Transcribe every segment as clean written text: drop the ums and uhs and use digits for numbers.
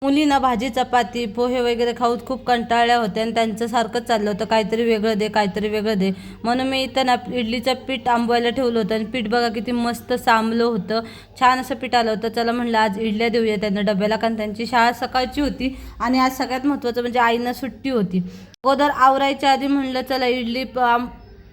मुलींना भाजी चपाती पोहे वगैरे खाऊन खूप कंटाळल्या होत्या आणि त्यांचं सारखंच चाललं होतं काहीतरी वेगळं दे काहीतरी वेगळं दे. म्हणून मी इथं ना इडलीचं पीठ आंबवायला ठेवलं होतं आणि पीठ बघा किती मस्त सामलं होतं. छान असं पीठ आलं होतं. चला म्हणलं आज इडल्या देऊया त्यांना डब्याला, कारण त्यांची शाळा सकाळची होती आणि आज सगळ्यात महत्त्वाचं म्हणजे आईंना सुट्टी होती. अगोदर आवरायच्या आधी म्हणलं चला इडली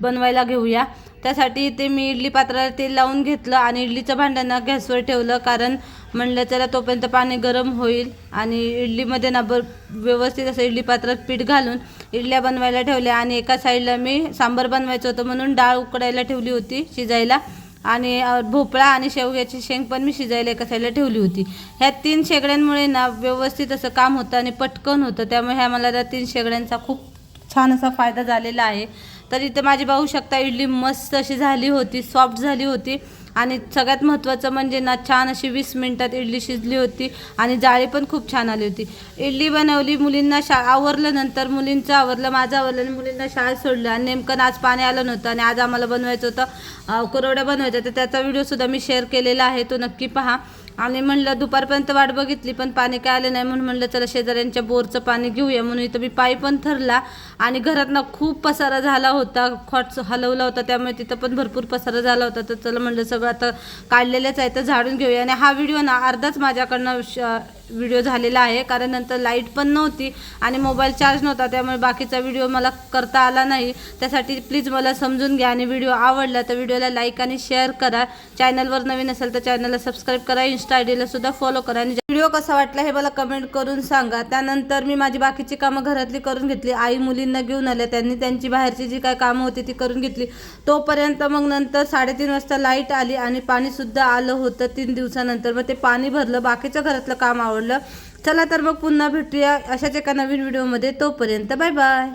बनवायला घेऊया. त्यासाठी ते मी इडली पात्राला तेल लावून घेतलं आणि इडलीचं भांड्यांना गॅसवर ठेवलं, कारण म्हणलं चला तोपर्यंत पाणी गरम होईल. आणि इडलीमध्ये ना व्यवस्थित असं इडली पात्रात पीठ घालून इडल्या बनवायला ठेवल्या. आणि एका साईडला मी सांबार बनवायचं होतं म्हणून डाळ उकडायला ठेवली होती शिजायला. आणि भोपळा आणि शेवग्याची शेंग पण मी शिजायला एका साईडला ठेवली होती. ह्या 3 शेगड्यांमुळे ना व्यवस्थित असं काम होतं आणि पटकन होतं. त्यामुळे ह्या मला त्या 3 शेगड्यांचा खूप छान असा फायदा झालेला आहे. तर इथं माझी पाहू शकता इडली मस्त अशी झाली होती, सॉफ्ट झाली होती. आणि सगळ्यात महत्त्वाचं म्हणजे ना छान अशी 20 मिनिटात इडली शिजली होती आणि जाळी पण खूप छान आली होती. इडली बनवली, मुलींना आवरलं, नंतर मुलींचं आवरलं, माझं आवरलं आणि मुलींना शाळेत सोडलं. आणि नेमकं आज पाणी आलं नव्हतं आणि आज आम्हाला बनवायचं होतं कुरवड्या बनवायच्या, तर त्याचा व्हिडिओसुद्धा मी शेअर केलेला आहे, तो नक्की पहा. आणि म्हणलं दुपारपर्यंत वाट बघितली पण पाणी काय आलं नाही, म्हणून म्हणलं चला शेजाऱ्यांच्या बोरचं पाणी घेऊया. म्हणून इथं मी पाईप पण थरला आणि घरात ना खूप पसारा झाला होता, खॉट हलवला होता, त्यामुळे तिथं पण भरपूर पसारा झाला होता. तर चला म्हणलं सगळं आता काढलेलंच आहे तर झाडून घेऊया. आणि हा व्हिडिओ ना अर्धाच माझ्याकडनं व्हिडिओ झालेला आहे, कारण नंतर लाईट पण नव्हती आणि मोबाईल चार्ज नव्हता, त्यामुळे बाकीचा व्हिडिओ मला करता आला नाही. त्यासाठी प्लीज मला समजून घ्या. आणि व्हिडिओ आवडला तर व्हिडिओला लाईक आणि शेअर करा. चॅनलवर नवीन असेल तर चॅनलला सबस्क्राईब करा, इंस्टा आयडीला सुद्धा फॉलो करा. आणि व्हिडिओ कसा वाटला हे मला कमेंट करून सांगा. त्यानंतर मी माझी बाकीची कामं घरातली करून घेतली. आई मुलींना घेऊन आल्या, त्यांनी त्यांची बाहेरची जी काय कामं होती ती करून घेतली. तोपर्यंत मग नंतर 3:30 वाजता लाईट आली आणि पाणीसुद्धा आलं होतं 3 दिवसानंतर. मग ते पाणी भरलं, बाकीचं घरातलं काम आवडलं. चला तर मग पुन्हा भेटूया अशाच एका नवीन व्हिडिओमध्ये. तोपर्यंत बाय बाय.